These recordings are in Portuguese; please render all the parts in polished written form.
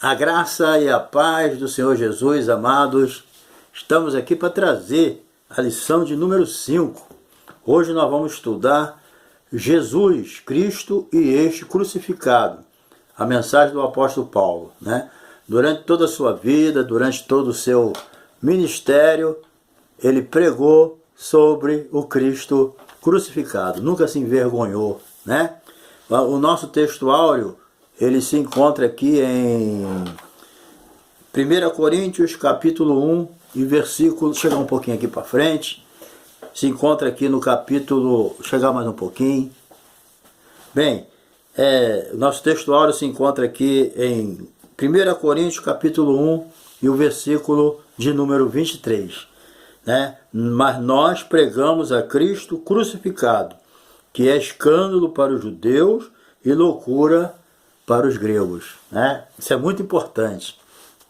A graça e a paz do Senhor Jesus, amados, estamos aqui para trazer a lição de número 5. Hoje nós vamos estudar Jesus Cristo e este crucificado, a mensagem do apóstolo Paulo, né? Durante toda a sua vida, durante todo o seu ministério, ele pregou sobre o Cristo crucificado, nunca se envergonhou, né? O nosso texto áureo, ele se encontra aqui em 1 Coríntios, capítulo 1, e versículo, chegar um pouquinho aqui para frente, se encontra aqui no capítulo, chegar mais um pouquinho. Bem, o nosso texto áureo se encontra aqui em 1 Coríntios, capítulo 1, e o versículo de número 23. Né? Mas nós pregamos a Cristo crucificado, que é escândalo para os judeus e loucura para os gregos, né? Isso é muito importante,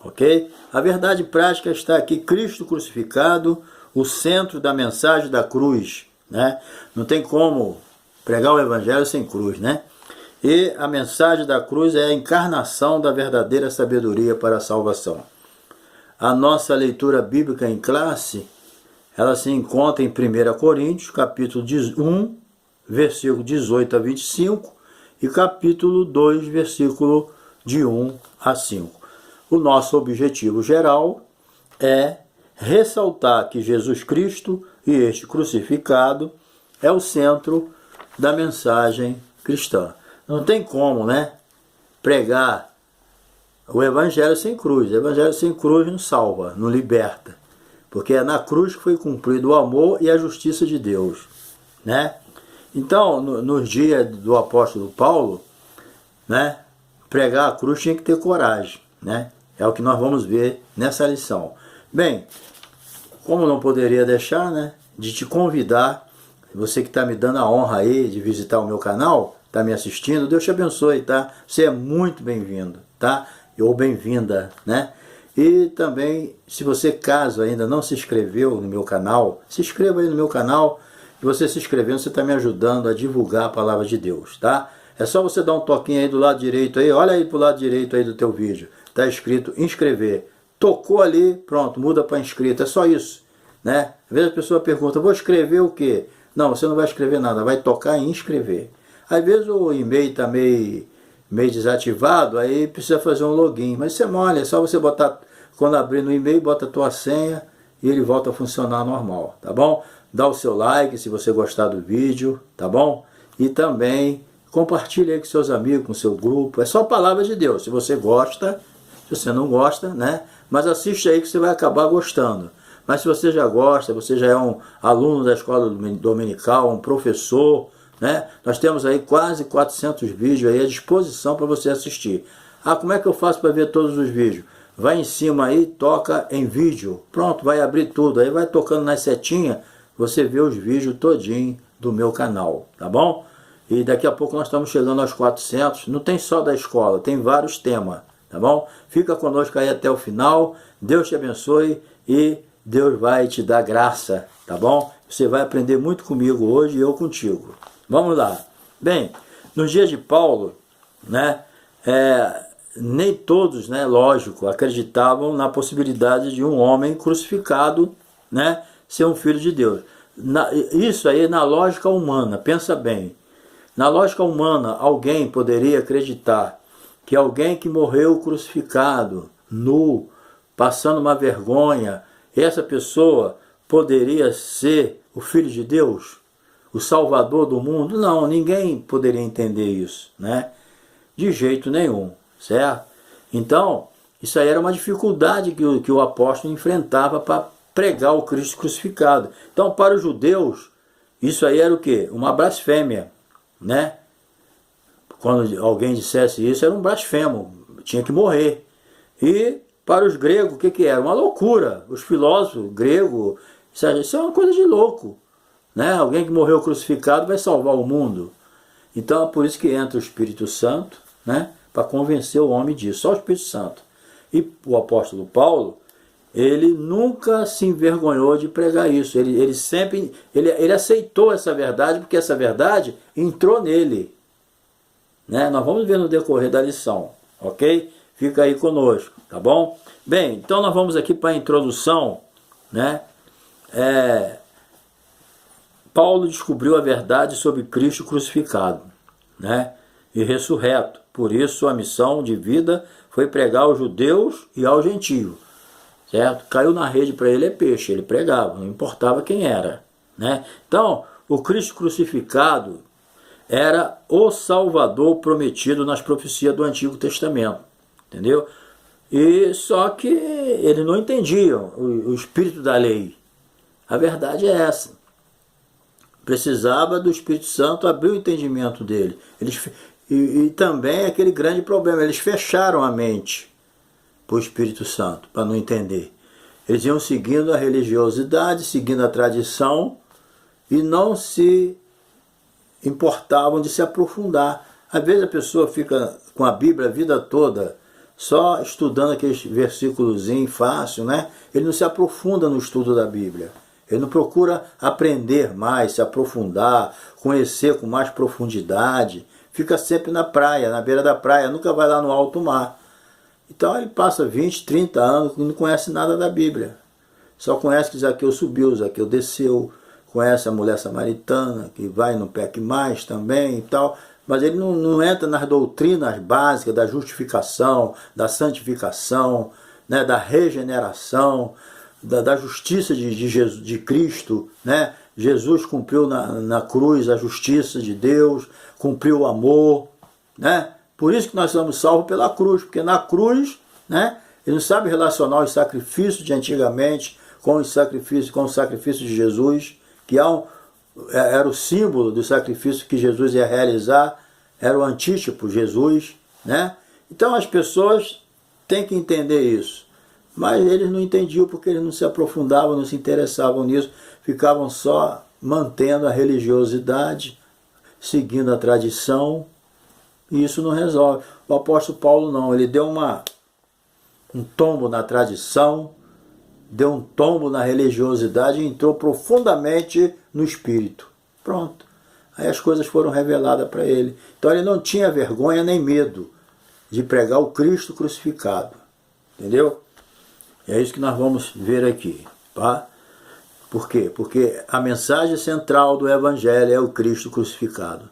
ok? A verdade prática está aqui, Cristo crucificado, o centro da mensagem da cruz, né? Não tem como pregar o evangelho sem cruz, né? E a mensagem da cruz é a encarnação da verdadeira sabedoria para a salvação. A nossa leitura bíblica em classe, ela se encontra em 1 Coríntios, capítulo 1, versículo 18 a 25, e capítulo 2, versículo de 1 a 5. O nosso objetivo geral é ressaltar que Jesus Cristo e este crucificado é o centro da mensagem cristã. Não tem como, né, pregar o evangelho sem cruz. O evangelho sem cruz não salva, não liberta. Porque é na cruz que foi cumprido o amor e a justiça de Deus, né? Então, nos dias do apóstolo Paulo, né, pregar a cruz tinha que ter coragem, né? É o que nós vamos ver nessa lição. Bem, como não poderia deixar, né, de te convidar, você que está me dando a honra aí de visitar o meu canal, está me assistindo, Deus te abençoe, tá? Você é muito bem-vindo, tá? Ou bem-vinda, né? E também, se você caso ainda não se inscreveu no meu canal, se inscreva aí no meu canal. E você se inscrevendo, você está me ajudando a divulgar a palavra de Deus, tá? É só você dar um toquinho aí do lado direito aí, olha aí pro lado direito aí do teu vídeo, tá escrito inscrever. Tocou ali, pronto, muda para inscrito, é só isso, né? Às vezes a pessoa pergunta, vou escrever o quê? Não, você não vai escrever nada, vai tocar em inscrever. Às vezes o e-mail está meio desativado, aí precisa fazer um login, mas isso é mole, é só você botar, quando abrir no e-mail, bota a tua senha e ele volta a funcionar normal, tá bom? Dá o seu like se você gostar do vídeo, tá bom? E também compartilha aí com seus amigos, com seu grupo. É só a palavra de Deus. Se você gosta, se você não gosta, né? Mas assiste aí que você vai acabar gostando. Mas se você já gosta, você já é um aluno da escola dominical, um professor, né? Nós temos aí quase 400 vídeos aí à disposição para você assistir. Ah, como é que eu faço para ver todos os vídeos? Vai em cima aí, toca em vídeo. Pronto, vai abrir tudo. Aí vai tocando nas setinhas, você vê os vídeos todinho do meu canal, tá bom? E daqui a pouco nós estamos chegando aos 400, não tem só da escola, tem vários temas, tá bom? Fica conosco aí até o final, Deus te abençoe e Deus vai te dar graça, tá bom? Você vai aprender muito comigo hoje e eu contigo. Vamos lá. Bem, nos dias de Paulo, né, nem todos, né, lógico, acreditavam na possibilidade de um homem crucificado, né, ser um filho de Deus. Isso aí na lógica humana, pensa bem. Na lógica humana, alguém poderia acreditar que alguém que morreu crucificado, nu, passando uma vergonha, essa pessoa poderia ser o filho de Deus? O salvador do mundo? Não, ninguém poderia entender isso, né? De jeito nenhum, certo? Então, isso aí era uma dificuldade que o apóstolo enfrentava para pregar o Cristo crucificado. Então, para os judeus, isso aí era o quê? Uma blasfêmia, né? Quando alguém dissesse isso, era um blasfemo, tinha que morrer. E para os gregos, o que era? Uma loucura. Os filósofos gregos, isso é uma coisa de louco, né? Alguém que morreu crucificado vai salvar o mundo. Então, é por isso que entra o Espírito Santo, né? Para convencer o homem disso, só o Espírito Santo. E o apóstolo Paulo, ele nunca se envergonhou de pregar isso. Ele sempre aceitou essa verdade, porque essa verdade entrou nele, né? Nós vamos ver no decorrer da lição, ok? fica aí conosco, tá bom? Bem, então nós vamos aqui para a introdução, né? Paulo descobriu a verdade sobre Cristo crucificado, né? E ressurreto. Por isso sua missão de vida foi pregar aos judeus e aos gentios, certo? Caiu na rede para ele é peixe, ele pregava, não importava quem era, né? Então, o Cristo crucificado era o Salvador prometido nas profecias do Antigo Testamento, entendeu? E só que eles não entendiam o espírito da lei. A verdade é essa. Precisava do Espírito Santo abrir o entendimento dele. E também aquele grande problema, eles fecharam a mente para o Espírito Santo, para não entender. Eles iam seguindo a religiosidade, seguindo a tradição, e não se importavam de se aprofundar. Às vezes a pessoa fica com a Bíblia a vida toda, só estudando aqueles versículos fácil, né? Ele não se aprofunda no estudo da Bíblia. Ele não procura aprender mais, se aprofundar, conhecer com mais profundidade. Fica sempre na praia, na beira da praia, nunca vai lá no alto mar. Então ele passa 20, 30 anos e não conhece nada da Bíblia. Só conhece que Zaqueu subiu, Zaqueu desceu, conhece a mulher samaritana, que vai no peque mais também e tal. Mas ele não entra nas doutrinas básicas da justificação, da santificação, né, da regeneração, da justiça de Cristo, né? Jesus cumpriu na cruz a justiça de Deus, cumpriu o amor, né? Por isso que nós somos salvos pela cruz, porque na cruz, né, ele não sabe relacionar os sacrifícios de antigamente com o sacrifício de Jesus, que era o símbolo do sacrifício que Jesus ia realizar, era o antítipo Jesus, né? Então as pessoas têm que entender isso. Mas eles não entendiam porque eles não se aprofundavam, não se interessavam nisso, ficavam só mantendo a religiosidade, seguindo a tradição, e isso não resolve. O apóstolo Paulo não, ele deu um tombo na tradição, deu um tombo na religiosidade e entrou profundamente no Espírito. Pronto. Aí as coisas foram reveladas para ele. Então ele não tinha vergonha nem medo de pregar o Cristo crucificado. Entendeu? É isso que nós vamos ver aqui, tá? Por quê? Porque a mensagem central do Evangelho é o Cristo crucificado.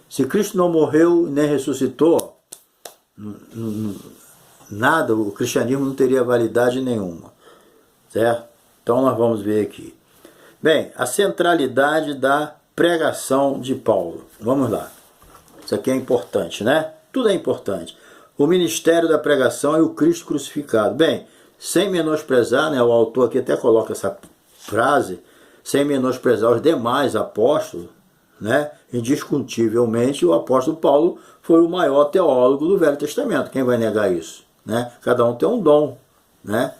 Se Cristo não morreu nem ressuscitou, nada, o cristianismo não teria validade nenhuma, certo? Então nós vamos ver aqui. Bem, a centralidade da pregação de Paulo. Vamos lá. Isso aqui é importante, né? Tudo é importante. O ministério da pregação é o Cristo crucificado. Bem, sem menosprezar, né, o autor aqui até coloca essa frase, sem menosprezar os demais apóstolos, né, indiscutivelmente o apóstolo Paulo foi o maior teólogo do Velho Testamento. Quem vai negar isso? Né? Cada um tem um dom. Né?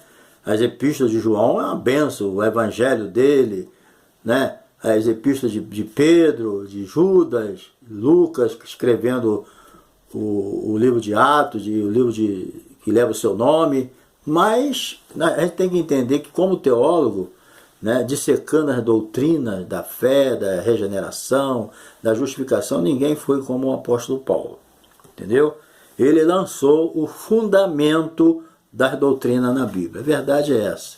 As epístolas de João é uma bênção, o evangelho dele, né? As epístolas de Pedro, de Judas, Lucas, escrevendo o livro de Atos, o livro que leva o seu nome. Mas a gente tem que entender que, como teólogo, né, dissecando as doutrinas da fé, da regeneração, da justificação, ninguém foi como o apóstolo Paulo. Entendeu? Ele lançou o fundamento das doutrinas na Bíblia. A verdade é essa.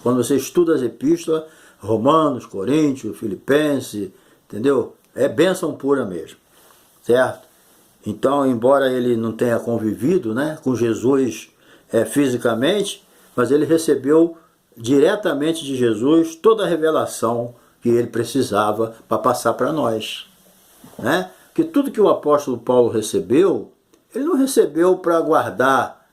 Quando você estuda as epístolas, Romanos, Coríntios, Filipenses, entendeu? É bênção pura mesmo. Certo? Então, embora ele não tenha convivido, né, com Jesus fisicamente, mas ele recebeu diretamente de Jesus toda a revelação que ele precisava para passar para nós. Né? Porque tudo que o apóstolo Paulo recebeu, ele não recebeu para guardar.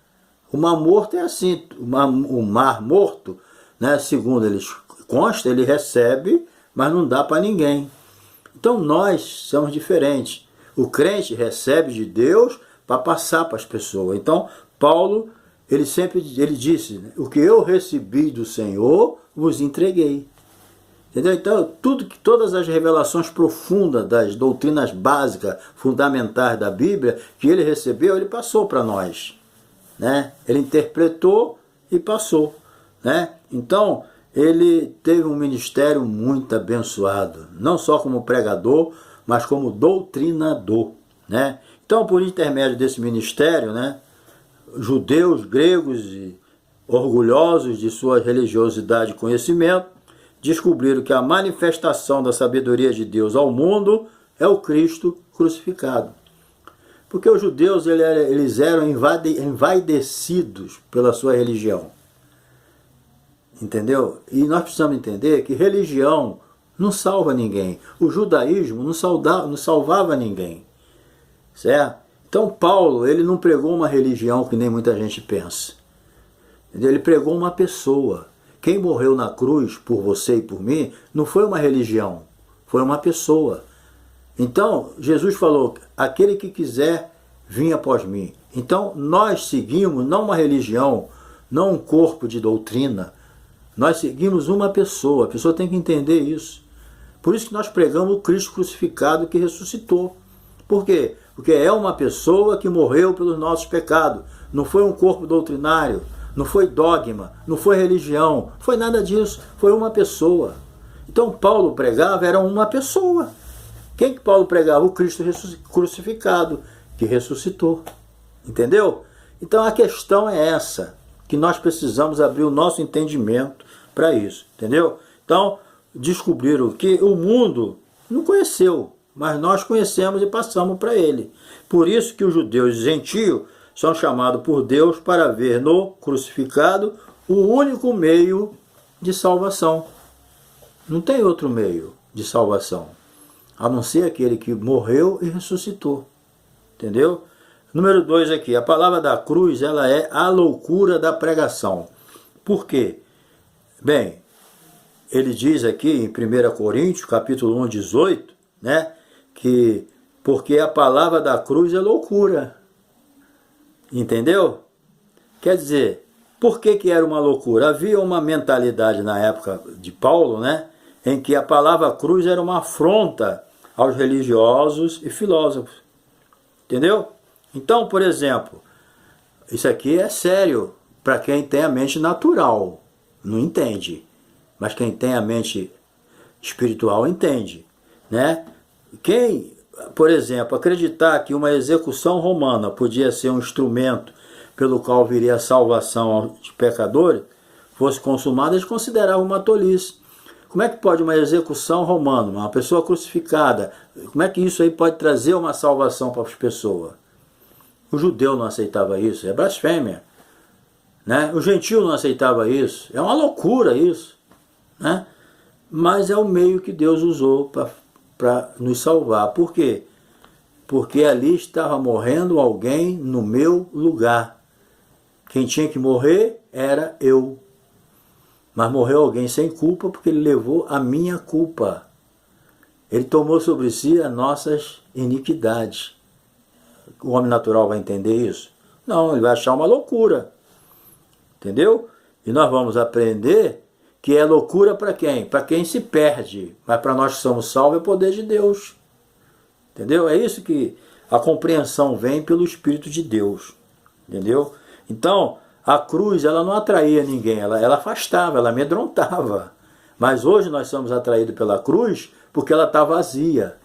O mar morto é assim, o mar morto, né, segundo eles consta, ele recebe, mas não dá para ninguém. Então nós somos diferentes. O crente recebe de Deus para passar para as pessoas. Então Paulo, ele disse, né, o que eu recebi do Senhor, vos entreguei. Entendeu? Então, todas as revelações profundas das doutrinas básicas, fundamentais da Bíblia, que ele recebeu, ele passou para nós. Né? Ele interpretou e passou. Né? Então, ele teve um ministério muito abençoado, não só como pregador, mas como doutrinador. Né? Então, por intermédio desse ministério, né, judeus, gregos e orgulhosos de sua religiosidade e conhecimento, descobriram que a manifestação da sabedoria de Deus ao mundo é o Cristo crucificado. Porque os judeus eles eram envaidecidos pela sua religião. Entendeu? E nós precisamos entender que religião não salva ninguém. O judaísmo não salvava ninguém. Certo? Então Paulo, ele não pregou uma religião que nem muita gente pensa. Ele pregou uma pessoa. Quem morreu na cruz por você e por mim não foi uma religião, foi uma pessoa. Então Jesus falou, aquele que quiser vir após mim. Então nós seguimos não uma religião, não um corpo de doutrina, nós seguimos uma pessoa. A pessoa tem que entender isso. Por isso que nós pregamos o Cristo crucificado que ressuscitou. Por quê? Porque é uma pessoa que morreu pelos nossos pecados. Não foi um corpo doutrinário, não foi dogma, não foi religião, foi nada disso, foi uma pessoa. Então Paulo pregava, era uma pessoa. Quem que Paulo pregava? O Cristo crucificado, que ressuscitou. Entendeu? Então a questão é essa, que nós precisamos abrir o nosso entendimento para isso. Entendeu? Então, descobriram que o mundo não conheceu, mas nós conhecemos e passamos para ele. Por isso que os judeus e gentios são chamados por Deus para ver no crucificado o único meio de salvação. Não tem outro meio de salvação, a não ser aquele que morreu e ressuscitou. Entendeu? Número 2 aqui, a palavra da cruz, ela é a loucura da pregação. Por quê? Bem, ele diz aqui em 1 Coríntios, capítulo 1, 18, né, que porque a palavra da cruz é loucura. Entendeu? Quer dizer, por que era uma loucura? Havia uma mentalidade na época de Paulo, né, em que a palavra cruz era uma afronta aos religiosos e filósofos. Entendeu? Então, por exemplo, isso aqui é sério para quem tem a mente natural, não entende. Mas quem tem a mente espiritual entende, né? Quem, por exemplo, acreditar que uma execução romana podia ser um instrumento pelo qual viria a salvação de pecadores, fosse consumada, eles consideravam uma tolice. Como é que pode uma execução romana, uma pessoa crucificada, como é que isso aí pode trazer uma salvação para as pessoas? O judeu não aceitava isso, é blasfêmia. Né? O gentio não aceitava isso, é uma loucura isso. Né? Mas é o meio que Deus usou para nos salvar. Por quê? Porque ali estava morrendo alguém no meu lugar. Quem tinha que morrer era eu. Mas morreu alguém sem culpa porque ele levou a minha culpa. Ele tomou sobre si as nossas iniquidades. O homem natural vai entender isso? Não, ele vai achar uma loucura. Entendeu? E nós vamos aprender que é loucura para quem? Para quem se perde. Mas para nós que somos salvos é o poder de Deus. Entendeu? É isso que a compreensão vem pelo Espírito de Deus. Entendeu? Então, a cruz ela não atraía ninguém, ela afastava, ela amedrontava. Mas hoje nós somos atraídos pela cruz porque ela está vazia.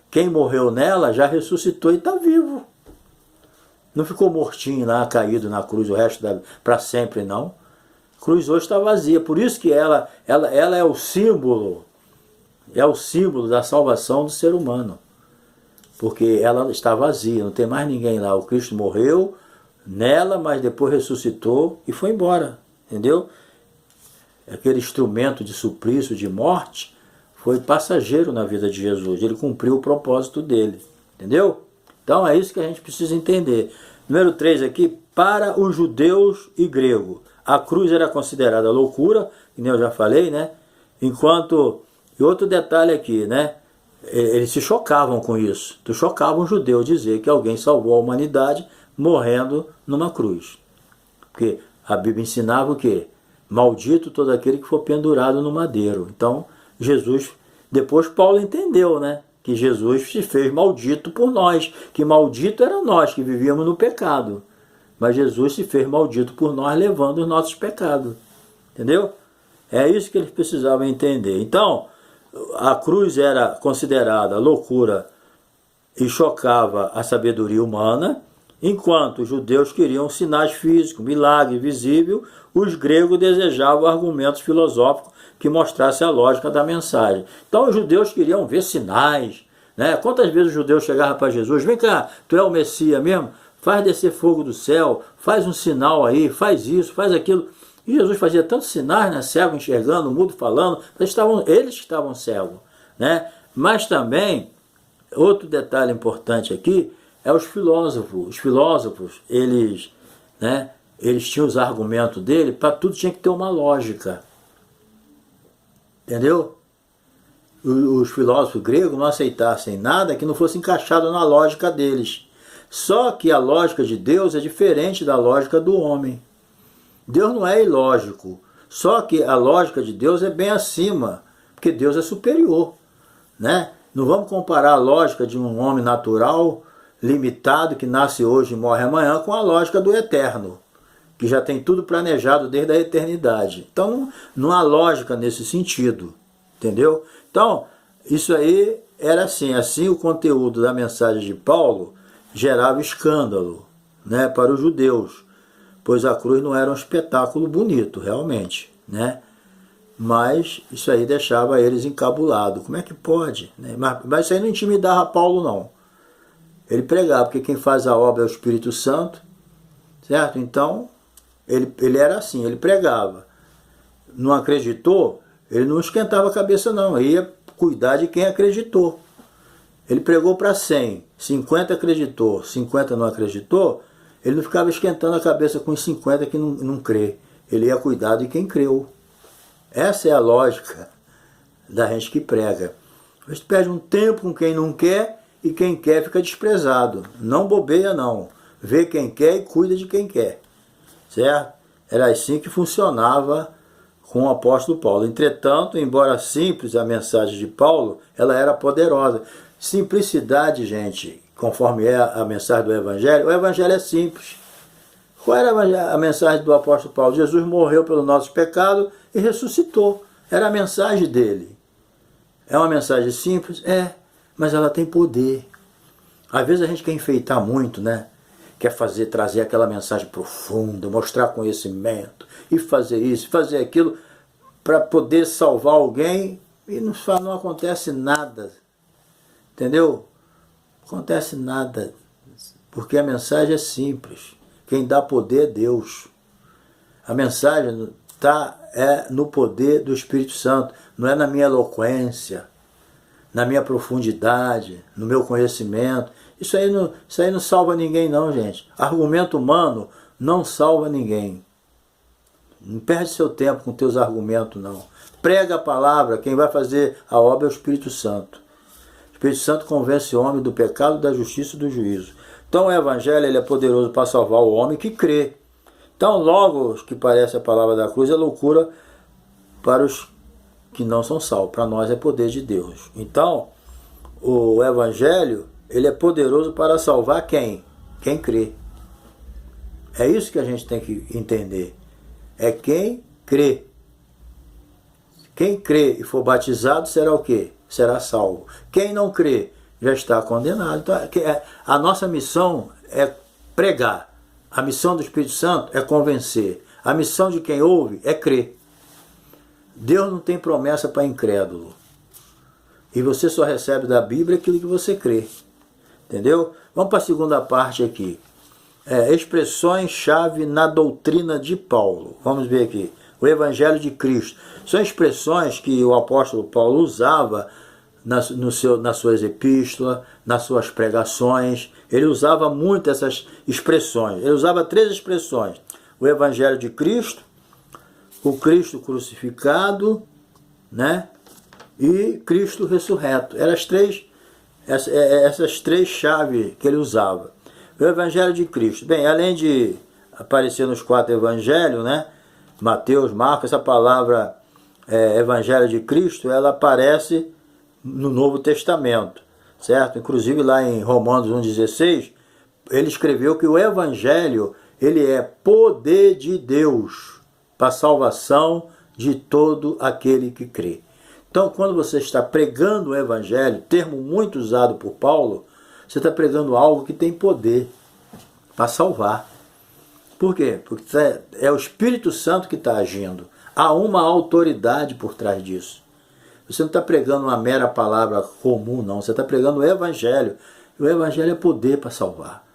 Quem morreu nela já ressuscitou e está vivo. Não ficou mortinho lá, caído na cruz o resto para sempre, não. A cruz hoje está vazia, por isso que ela é o símbolo da salvação do ser humano. Porque ela está vazia, não tem mais ninguém lá. O Cristo morreu nela, mas depois ressuscitou e foi embora, entendeu? Aquele instrumento de suplício, de morte, foi passageiro na vida de Jesus. Ele cumpriu o propósito dele, entendeu? Então é isso que a gente precisa entender. Número 3 aqui, para os judeus e gregos, a cruz era considerada loucura, que nem eu já falei, né? Enquanto, e outro detalhe aqui, né? Eles se chocavam com isso. Chocavam o judeu dizer que alguém salvou a humanidade morrendo numa cruz. Porque a Bíblia ensinava o quê? Maldito todo aquele que for pendurado no madeiro. Então, Jesus, depois Paulo entendeu, né? Que Jesus se fez maldito por nós, que maldito era nós que vivíamos no pecado. Mas Jesus se fez maldito por nós, levando os nossos pecados. Entendeu? É isso que eles precisavam entender. Então, a cruz era considerada loucura e chocava a sabedoria humana, Enquanto os judeus queriam sinais físicos, milagre visível, os gregos desejavam argumentos filosóficos que mostrassem a lógica da mensagem. Então os judeus queriam ver sinais, né? Quantas vezes os judeus chegavam para Jesus, vem cá, tu é o Messias mesmo? Faz descer fogo do céu, faz um sinal aí, faz isso, faz aquilo. E Jesus fazia tantos sinais, né? Cego enxergando, mudo falando, eles estavam cegos, né? Mas também, outro detalhe importante aqui, é os filósofos. Os filósofos, eles tinham os argumentos dele, para tudo tinha que ter uma lógica. Entendeu? Os filósofos gregos não aceitassem nada que não fosse encaixado na lógica deles. Só que a lógica de Deus é diferente da lógica do homem. Deus não é ilógico. Só que a lógica de Deus é bem acima, porque Deus é superior, né? Não vamos comparar a lógica de um homem natural, limitado, que nasce hoje e morre amanhã, com a lógica do eterno, que já tem tudo planejado desde a eternidade. Então não há lógica nesse sentido, entendeu? Então isso aí era assim o conteúdo da mensagem de Paulo gerava escândalo, né, para os judeus, pois a cruz não era um espetáculo bonito, realmente, né? Mas isso aí deixava eles encabulados. Como é que pode? Né? Mas isso aí não intimidava Paulo, não. Ele pregava, porque quem faz a obra é o Espírito Santo, certo? Então, ele era assim, ele pregava. Não acreditou, ele não esquentava a cabeça, não. Ele ia cuidar de quem acreditou. Ele pregou para 100, 50 acreditou, 50 não acreditou, ele não ficava esquentando a cabeça com os 50 que não crê. Ele ia cuidar de quem creu. Essa é a lógica da gente que prega. A gente perde um tempo com quem não quer e quem quer fica desprezado. Não bobeia não. Vê quem quer e cuida de quem quer. Certo? Era assim que funcionava com o apóstolo Paulo. Entretanto, embora simples a mensagem de Paulo, ela era poderosa. Simplicidade, gente, conforme é a mensagem do Evangelho, o Evangelho é simples. Qual era a mensagem do apóstolo Paulo? Jesus morreu pelo nosso pecado e ressuscitou. Era a mensagem dele. É uma mensagem simples? É, mas ela tem poder. Às vezes a gente quer enfeitar muito, né? Quer trazer aquela mensagem profunda, mostrar conhecimento, e fazer isso, fazer aquilo, para poder salvar alguém, e não acontece nada. Entendeu? Não acontece nada, porque a mensagem é simples. Quem dá poder é Deus. A mensagem é no poder do Espírito Santo, não é na minha eloquência, na minha profundidade, no meu conhecimento. Isso aí não salva ninguém não, gente. Argumento humano não salva ninguém. Não perde seu tempo com teus argumentos, não. Prega a palavra, quem vai fazer a obra é o Espírito Santo. O Espírito Santo convence o homem do pecado, da justiça e do juízo. Então o Evangelho ele é poderoso para salvar o homem que crê. Então logo que parece a palavra da cruz é loucura para os que não são salvos. Para nós é poder de Deus. Então o Evangelho ele é poderoso para salvar quem? Quem crê. É isso que a gente tem que entender. É quem crê. Quem crê e for batizado será o quê? Será salvo. Quem não crê já está condenado. Então, a nossa missão é pregar. A missão do Espírito Santo é convencer. A missão de quem ouve é crer. Deus não tem promessa para incrédulo. E você só recebe da Bíblia aquilo que você crê. Entendeu? Vamos para a segunda parte aqui. Expressões-chave na doutrina de Paulo. Vamos ver aqui. O Evangelho de Cristo. São expressões que o apóstolo Paulo usava nas suas epístolas, nas suas pregações. Ele usava muito essas expressões. Ele usava 3 expressões. O Evangelho de Cristo, o Cristo crucificado, né? E Cristo ressurreto. Eram essas 3 chaves que ele usava. O Evangelho de Cristo. Bem, além de aparecer nos 4 evangelhos, né? Mateus, Marcos, essa palavra Evangelho de Cristo, ela aparece no Novo Testamento, certo? Inclusive lá em Romanos 1,16, ele escreveu que o Evangelho, ele é poder de Deus para a salvação de todo aquele que crê. Então, quando você está pregando o Evangelho, termo muito usado por Paulo, você está pregando algo que tem poder para salvar. Por quê? Porque é o Espírito Santo que está agindo. Há uma autoridade por trás disso. Você não está pregando uma mera palavra comum, não. Você está pregando o Evangelho. E o Evangelho é poder para salvar.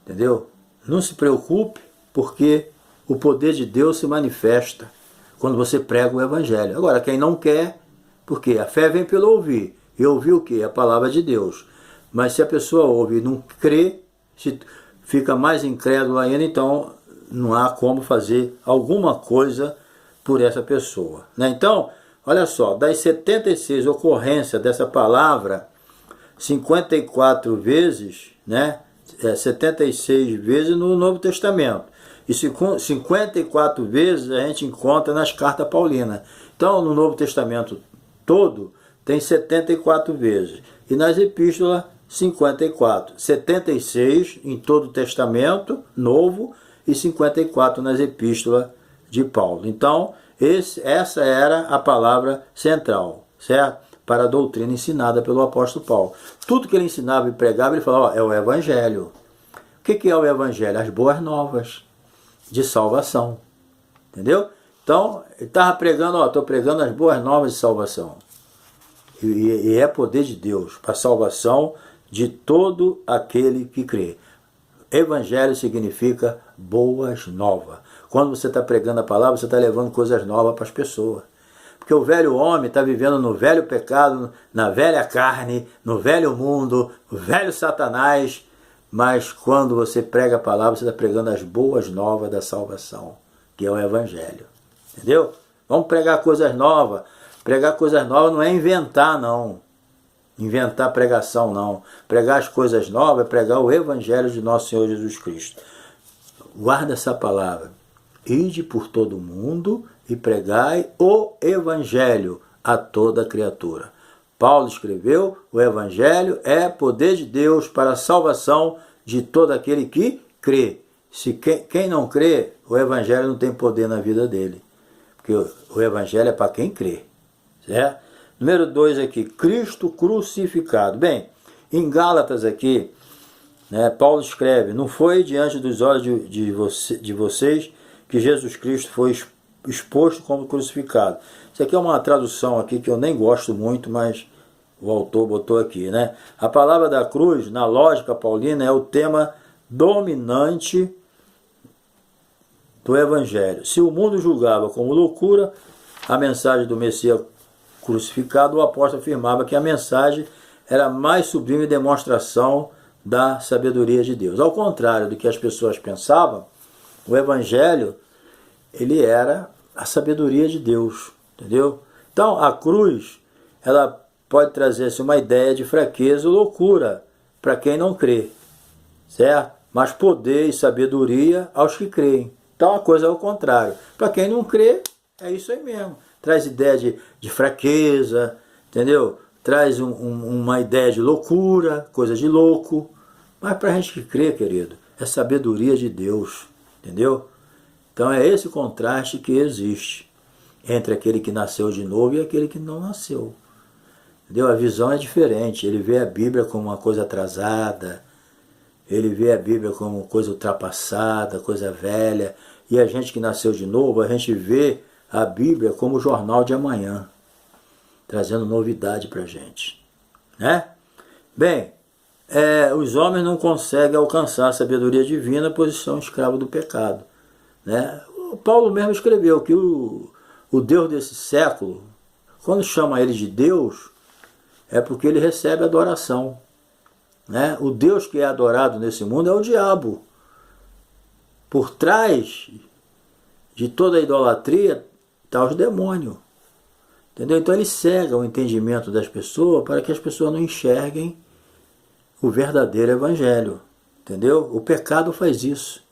Entendeu? Não se preocupe, porque o poder de Deus se manifesta quando você prega o Evangelho. Agora, quem não quer, porque a fé vem pelo ouvir. E ouvir o quê? A palavra de Deus. Mas se a pessoa ouve e não crê, se fica mais incrédulo ainda, então não há como fazer alguma coisa por essa pessoa. Né? Então, olha só, das 76 ocorrências dessa palavra, 54 vezes, né? 76 vezes no Novo Testamento. E 54 vezes a gente encontra nas cartas paulinas. Então, no Novo Testamento todo, tem 74 vezes. E nas epístolas, 54. 76 em todo o Testamento Novo e 54 nas epístolas de Paulo. Então, essa era a palavra central, certo? Para a doutrina ensinada pelo apóstolo Paulo. Tudo que ele ensinava e pregava, ele falava, é o Evangelho. O que é o Evangelho? As boas novas de salvação. Entendeu? Então, ele estava pregando, estou pregando as boas novas de salvação. E é poder de Deus para a salvação de todo aquele que crê. Evangelho significa boas novas. Quando você está pregando a palavra, você está levando coisas novas para as pessoas. Porque o velho homem está vivendo no velho pecado, na velha carne, no velho mundo, no velho Satanás. Mas quando você prega a palavra, você está pregando as boas novas da salvação, que é o Evangelho. Entendeu? Vamos pregar coisas novas. Pregar coisas novas não é inventar, não. Inventar pregação, não. Pregar as coisas novas é pregar o Evangelho de nosso Senhor Jesus Cristo. Guarda essa palavra. Ide por todo o mundo e pregai o Evangelho a toda criatura. Paulo escreveu, o Evangelho é poder de Deus para a salvação de todo aquele que crê. Se quem não crê, o Evangelho não tem poder na vida dele. Porque o Evangelho é para quem crê. Certo? Número 2 aqui, Cristo crucificado. Bem, em Gálatas aqui, né, Paulo escreve, não foi diante dos olhos de vocês que Jesus Cristo foi exposto como crucificado. Isso aqui é uma tradução aqui que eu nem gosto muito, mas o autor botou aqui, né? A palavra da cruz, na lógica paulina, é o tema dominante do Evangelho. Se o mundo julgava como loucura a mensagem do Messias crucificado, o apóstolo afirmava que a mensagem era a mais sublime demonstração da sabedoria de Deus. Ao contrário do que as pessoas pensavam, o Evangelho, ele era a sabedoria de Deus, entendeu? Então, a cruz, ela pode trazer-se uma ideia de fraqueza ou loucura para quem não crê, certo? Mas poder e sabedoria aos que creem. Então, a coisa é o contrário. Para quem não crê, é isso aí mesmo. Traz ideia de fraqueza, entendeu? Traz uma ideia de loucura, coisa de louco. Mas para a gente que crê, querido, é sabedoria de Deus, entendeu? Então é esse contraste que existe entre aquele que nasceu de novo e aquele que não nasceu. Entendeu? A visão é diferente. Ele vê a Bíblia como uma coisa atrasada, ele vê a Bíblia como coisa ultrapassada, coisa velha. E a gente que nasceu de novo, a gente vê a Bíblia como o jornal de amanhã, trazendo novidade para a gente. Né? Bem, os homens não conseguem alcançar a sabedoria divina, pois são escravos do pecado. Né? O Paulo mesmo escreveu que o Deus desse século, quando chama ele de Deus, é porque ele recebe adoração. Né? O Deus que é adorado nesse mundo é o diabo. Por trás de toda a idolatria está os demônios. Entendeu? Então ele cega o entendimento das pessoas para que as pessoas não enxerguem o verdadeiro evangelho. Entendeu? O pecado faz isso.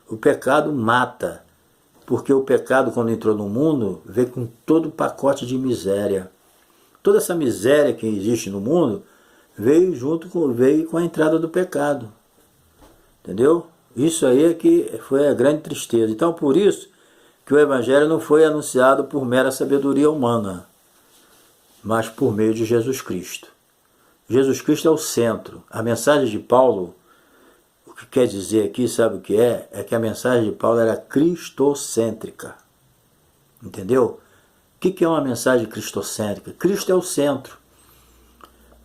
O pecado mata. Porque o pecado, quando entrou no mundo, veio com todo o pacote de miséria. Toda essa miséria que existe no mundo veio com a entrada do pecado. Entendeu? Isso aí é que foi a grande tristeza. Então, por isso que o Evangelho não foi anunciado por mera sabedoria humana, mas por meio de Jesus Cristo. Jesus Cristo é o centro. A mensagem de Paulo, que quer dizer aqui, sabe o que é? É que a mensagem de Paulo era cristocêntrica. Entendeu? O que é uma mensagem cristocêntrica? Cristo é o centro.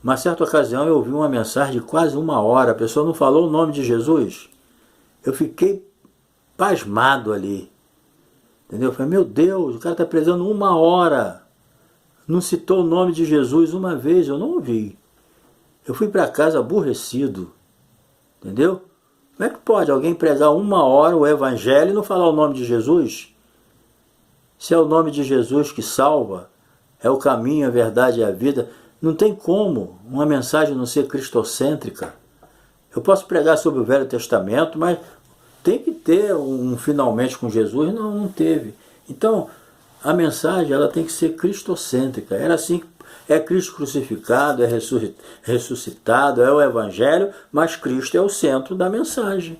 Uma certa ocasião eu ouvi uma mensagem de quase 1 hora, a pessoa não falou o nome de Jesus. Eu fiquei pasmado ali. Entendeu? Eu falei, meu Deus, o cara está pregando 1 hora. Não citou o nome de Jesus uma vez, eu não ouvi. Eu fui para casa aborrecido. Entendeu? Como é que pode alguém pregar 1 hora o evangelho e não falar o nome de Jesus? Se é o nome de Jesus que salva, é o caminho, a verdade e a vida, não tem como uma mensagem não ser cristocêntrica. Eu posso pregar sobre o Velho Testamento, mas tem que ter um finalmente com Jesus. Não teve. Então, a mensagem ela tem que ser cristocêntrica. Era assim, é Cristo crucificado, é ressuscitado, é o Evangelho, mas Cristo é o centro da mensagem.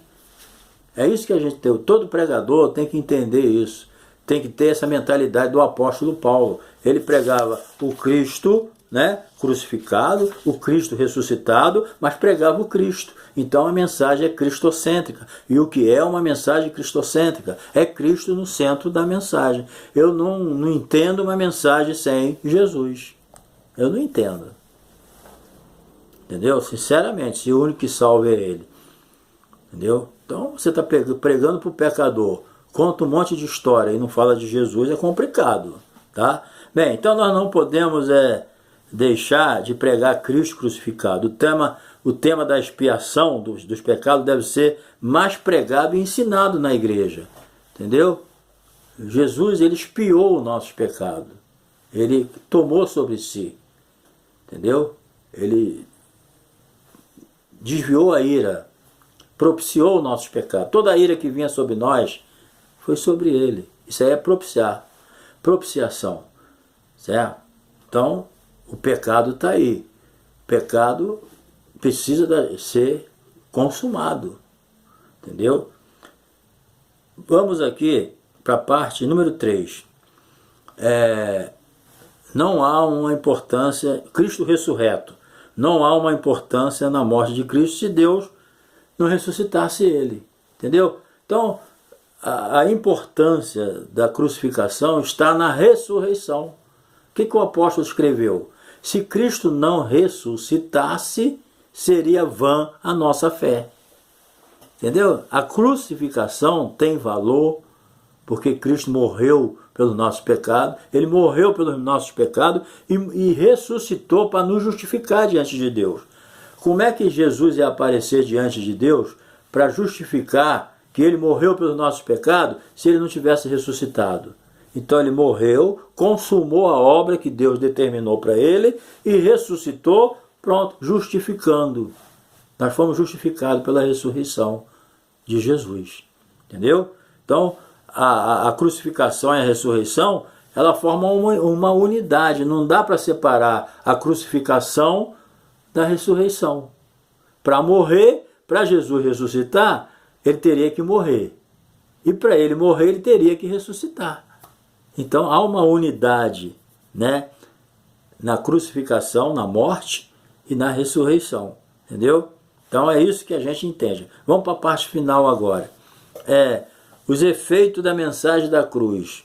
É isso que a gente tem. Todo pregador tem que entender isso. Tem que ter essa mentalidade do apóstolo Paulo. Ele pregava o Cristo, né, crucificado, o Cristo ressuscitado, mas pregava o Cristo. Então a mensagem é cristocêntrica. E o que é uma mensagem cristocêntrica? É Cristo no centro da mensagem. Eu não entendo uma mensagem sem Jesus. Eu não entendo. Entendeu? Sinceramente, se o único que salva é Ele. Entendeu? Então você está pregando para o pecador, conta um monte de história e não fala de Jesus, é complicado. Tá? Bem, então nós não podemos deixar de pregar Cristo crucificado. O tema da expiação dos pecados deve ser mais pregado e ensinado na igreja. Entendeu? Jesus, ele expiou o nosso pecado. Ele tomou sobre si. Entendeu? Ele desviou a ira, propiciou o nosso pecado. Toda a ira que vinha sobre nós foi sobre ele. Isso aí é propiciar. Propiciação. Certo? Então, o pecado está aí. O pecado precisa ser consumado. Entendeu? Vamos aqui para a parte número 3. Não há uma importância, Cristo ressurreto, não há uma importância na morte de Cristo se Deus não ressuscitasse ele. Entendeu? Então, a importância da crucificação está na ressurreição. O que o apóstolo escreveu? Se Cristo não ressuscitasse, seria vã a nossa fé. Entendeu? A crucificação tem valor porque Cristo morreu pelo nosso pecado, ele morreu pelos nossos pecados e ressuscitou para nos justificar diante de Deus. Como é que Jesus ia aparecer diante de Deus para justificar que ele morreu pelos nossos pecados se ele não tivesse ressuscitado? Então ele morreu, consumou a obra que Deus determinou para ele e ressuscitou, pronto, justificando. Nós fomos justificados pela ressurreição de Jesus. Entendeu? Então, a crucificação e a ressurreição, ela formam uma unidade. Não dá para separar a crucificação da ressurreição. Para morrer, para Jesus ressuscitar, ele teria que morrer. E para ele morrer, ele teria que ressuscitar. Então há uma unidade, né, na crucificação, na morte e na ressurreição. Entendeu? Então é isso que a gente entende. Vamos para a parte final agora. Os efeitos da mensagem da cruz.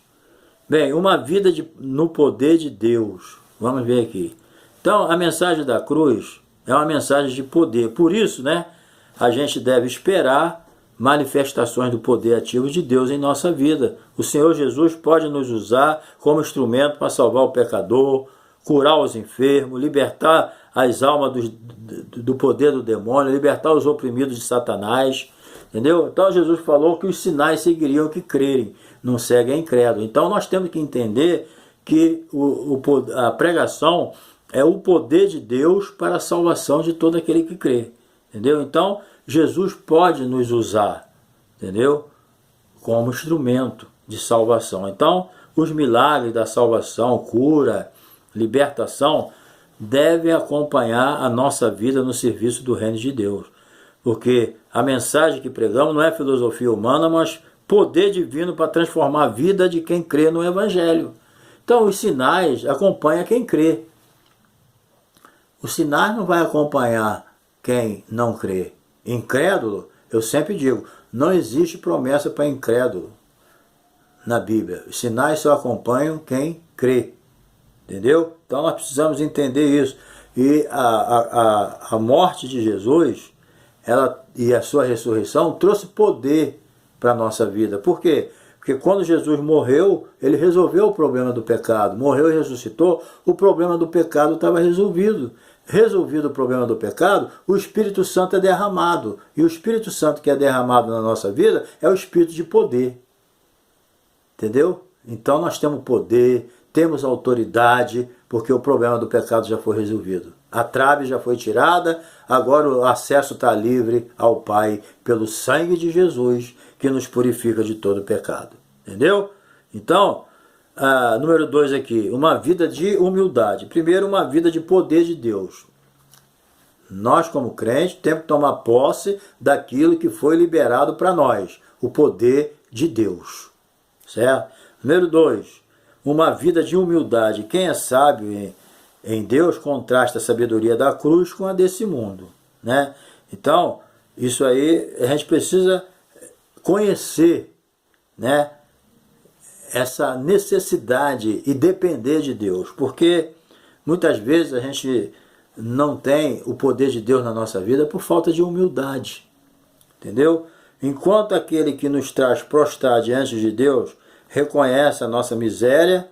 Bem, uma vida no poder de Deus. Vamos ver aqui. Então, a mensagem da cruz é uma mensagem de poder. Por isso, né, a gente deve esperar manifestações do poder ativo de Deus em nossa vida. O Senhor Jesus pode nos usar como instrumento para salvar o pecador, curar os enfermos, libertar as almas do poder do demônio, libertar os oprimidos de Satanás. Entendeu? Então Jesus falou que os sinais seguiriam que crerem, não seguem incrédulos. Então nós temos que entender que a pregação é o poder de Deus para a salvação de todo aquele que crê. Entendeu? Então Jesus pode nos usar, entendeu? Como instrumento de salvação. Então os milagres da salvação, cura, libertação, devem acompanhar a nossa vida no serviço do reino de Deus. Porque a mensagem que pregamos não é filosofia humana, mas poder divino para transformar a vida de quem crê no Evangelho. Então os sinais acompanham quem crê. Os sinais não vai acompanhar quem não crê. Incrédulo, eu sempre digo, não existe promessa para incrédulo na Bíblia. Os sinais só acompanham quem crê. Entendeu? Então nós precisamos entender isso. E a morte de Jesus, e a sua ressurreição trouxe poder para a nossa vida. Por quê? Porque quando Jesus morreu, ele resolveu o problema do pecado. Morreu e ressuscitou, o problema do pecado estava resolvido. Resolvido o problema do pecado, o Espírito Santo é derramado. E o Espírito Santo que é derramado na nossa vida é o Espírito de poder. Entendeu? Então nós temos poder, temos autoridade, porque o problema do pecado já foi resolvido. A trave já foi tirada, agora o acesso está livre ao Pai pelo sangue de Jesus, que nos purifica de todo pecado. Entendeu? Então, número 2 aqui, uma vida de humildade. Primeiro, uma vida de poder de Deus. Nós, como crentes, temos que tomar posse daquilo que foi liberado para nós, o poder de Deus. Certo? Número 2, uma vida de humildade. Quem é sábio em Deus contrasta a sabedoria da cruz com a desse mundo. Né? Então, isso aí a gente precisa conhecer, né, essa necessidade e depender de Deus. Porque muitas vezes a gente não tem o poder de Deus na nossa vida por falta de humildade. Entendeu? Enquanto aquele que nos traz prostrar diante de Deus reconhece a nossa miséria,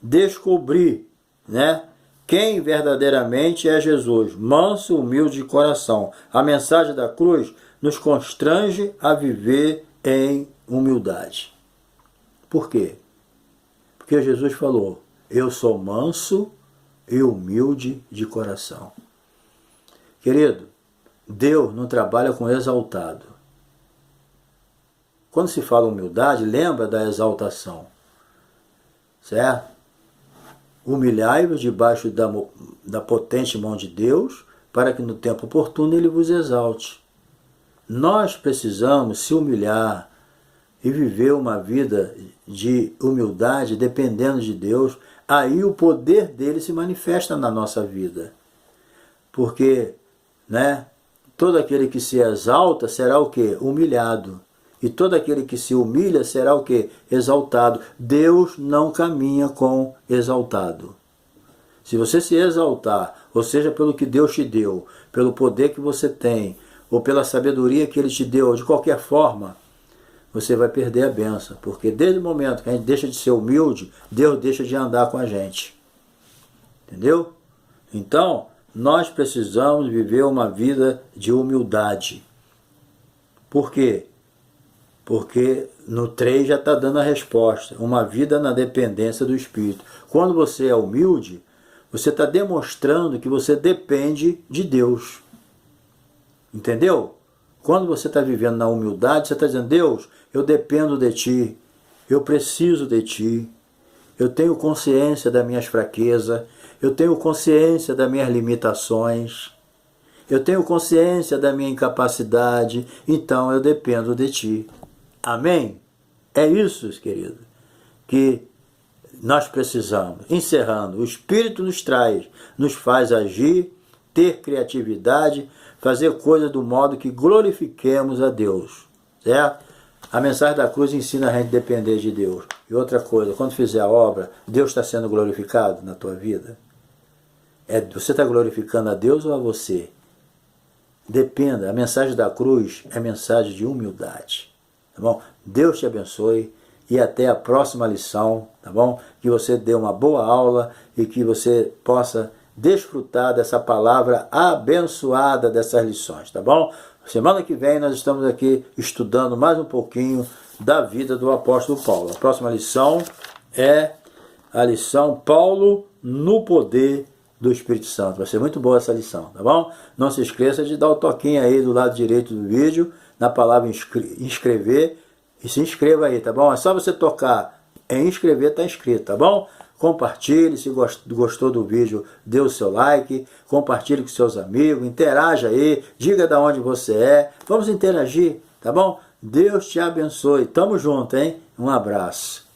descobrir, né, quem verdadeiramente é Jesus, manso, humilde de coração. A mensagem da cruz nos constrange a viver em humildade. Por quê? Porque Jesus falou, eu sou manso e humilde de coração. Querido, Deus não trabalha com exaltado. Quando se fala humildade, lembra da exaltação. Certo? Humilhai-vos debaixo da potente mão de Deus, para que no tempo oportuno Ele vos exalte. Nós precisamos se humilhar e viver uma vida de humildade, dependendo de Deus. Aí o poder dele se manifesta na nossa vida. Porque, né, todo aquele que se exalta será o quê? Humilhado. E todo aquele que se humilha será o quê? Exaltado. Deus não caminha com exaltado. Se você se exaltar, ou seja, pelo que Deus te deu, pelo poder que você tem, ou pela sabedoria que Ele te deu, ou de qualquer forma, você vai perder a bênção. Porque desde o momento que a gente deixa de ser humilde, Deus deixa de andar com a gente. Entendeu? Então, nós precisamos viver uma vida de humildade. Por quê? Porque no 3 já está dando a resposta. Uma vida na dependência do Espírito. Quando você é humilde, você está demonstrando que você depende de Deus. Entendeu? Quando você está vivendo na humildade, você está dizendo, Deus, eu dependo de Ti. Eu preciso de Ti. Eu tenho consciência das minhas fraquezas. Eu tenho consciência das minhas limitações. Eu tenho consciência da minha incapacidade. Então eu dependo de Ti. Amém? É isso, querido, que nós precisamos. Encerrando, o Espírito nos traz, nos faz agir, ter criatividade, fazer coisas do modo que glorifiquemos a Deus. Certo? A mensagem da cruz ensina a gente a depender de Deus. E outra coisa, quando fizer a obra, Deus está sendo glorificado na tua vida? Você está glorificando a Deus ou a você? Dependa. A mensagem da cruz é mensagem de humildade. Tá bom? Deus te abençoe e até a próxima lição, tá bom? Que você dê uma boa aula e que você possa desfrutar dessa palavra abençoada dessas lições, tá bom? Semana que vem nós estamos aqui estudando mais um pouquinho da vida do apóstolo Paulo. A próxima lição é a lição Paulo no poder do Espírito Santo. Vai ser muito boa essa lição, tá bom? Não se esqueça de dar o toquinho aí do lado direito do vídeo, na palavra inscrever, e se inscreva aí, tá bom? É só você tocar em inscrever, tá inscrito, tá bom? Compartilhe, se gostou do vídeo, dê o seu like, compartilhe com seus amigos, interaja aí, diga de onde você é, vamos interagir, tá bom? Deus te abençoe, tamo junto, hein? Um abraço.